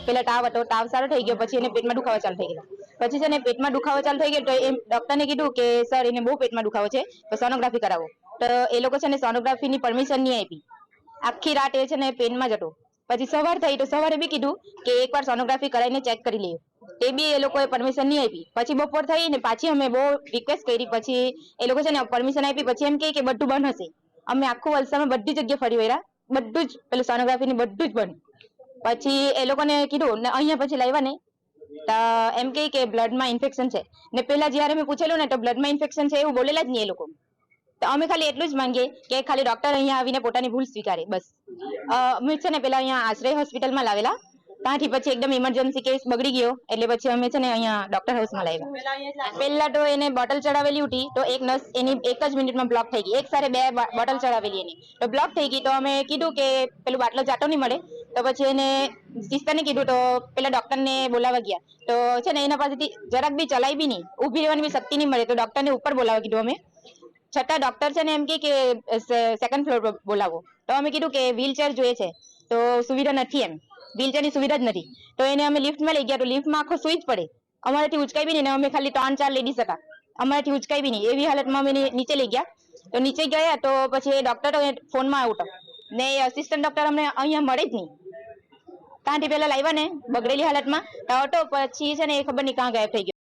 પેલા તાવ હતો, તાવ સારો થઈ ગયો, પછી એને પેટમાં દુખાવો ચાલુ થઈ ગયો, પછી છે ને પેટમાં દુખાવો ચાલુ થઈ ગયો તો એ ડોક્ટરને કીધું કે સર એને બહુ પેટમાં દુખાવો છે તો સોનોગ્રાફી કરાવો. તો એ લોકો છે ને સોનોગ્રાફીની પરમિશન નહીં આપી, આખી રાત એ છે ને પેનમાં જ હતો. પછી સવાર થઈ તો સવારે બી કીધું કે એકવાર સોનોગ્રાફી કરાવીને ચેક કરી લઈએ, તે બી એ લોકોએ પરમિશન નહીં આપી. પછી બપોર થઈ ને પાછી અમે બહુ રિક્વેસ્ટ કરી, પછી એ લોકો છે ને પરમિશન આપી. પછી એમ કે બધું બંધ હશે. અમે આખું વલસાડમાં બધી જગ્યાએ ફરી વળ્યા, બધું જ પેલું સોનોગ્રાફી ની બધું જ બંધ. પછી એ લોકોને કીધું ને અહીંયા પછી લાવ્યા ને એમ કે બ્લડમાં ઇન્ફેક્શન છે. ને પેલા જયારે મેં પૂછેલું ને તો બ્લડમાં ઇન્ફેક્શન છે એવું બોલેલા જ નહીં એ લોકો. તો અમે ખાલી એટલું જ માંગીએ કે ખાલી ડોક્ટર અહીંયા આવીને પોતાની ભૂલ સ્વીકારે, બસ. અમે છે ને પેલા અહીંયા આશ્રય હોસ્પિટલમાં લાવેલા, ત્યાંથી પછી એકદમ ઇમરજન્સી કેસ બગડી ગયો એટલે પછી અમે છે ને અહીંયા ડોક્ટર હાઉસમાં લાવ્યા. પેલા તો એને બોટલ ચડાવેલી હતી તો એક નસ એની એક જ મિનિટમાં બ્લોક થઈ ગઈ, એક સાથે 2 બોટલ ચડાવેલી એની તો બ્લોક થઈ ગઈ. તો અમે કીધું કે પેલું બાટલો જાતો નહીં મળે, તો પછી એને સિસ્ટરને કીધું તો પેલા ડોક્ટરને બોલાવવા ગયા. તો છે ને એના પાસેથી જરાક બી ચલાઈ બી નહીં, ઊભી રહેવાની બી શક્તિ નહીં મળે, તો ડોક્ટરને ઉપર બોલાવવા કીધું અમે. છતાં ડોક્ટર છે ને એમ કે સેકન્ડ ફ્લોર પર બોલાવો. તો અમે કીધું કે વ્હીલચેર જોઈએ છે તો સુવિધા નથી, એમ વ્હીલચેરની સુવિધા જ નથી. તો એને અમે લિફ્ટમાં લઈ ગયા તો લિફ્ટમાં આખો સુઈ જ પડે, અમારાથી ઉચકાઈ બી નહીં. ને અમે ખાલી 3-4 લેડીઝ હતા, અમારાથી ઉચકાઈ બી નહીં. એવી હાલતમાં અમે નીચે લઈ ગયા. તો નીચે ગયા તો પછી ડોક્ટર ફોનમાં આવતો ને અસિસ્ટન્ટ ડોક્ટર અમને અહીંયા મળે જ નહીં. ત્યાંથી પેલા લાવ્યા ને બગડેલી હાલતમાં તો પછી છે ને એ ખબર નહીં કાં ગાયબ થઈ ગયો.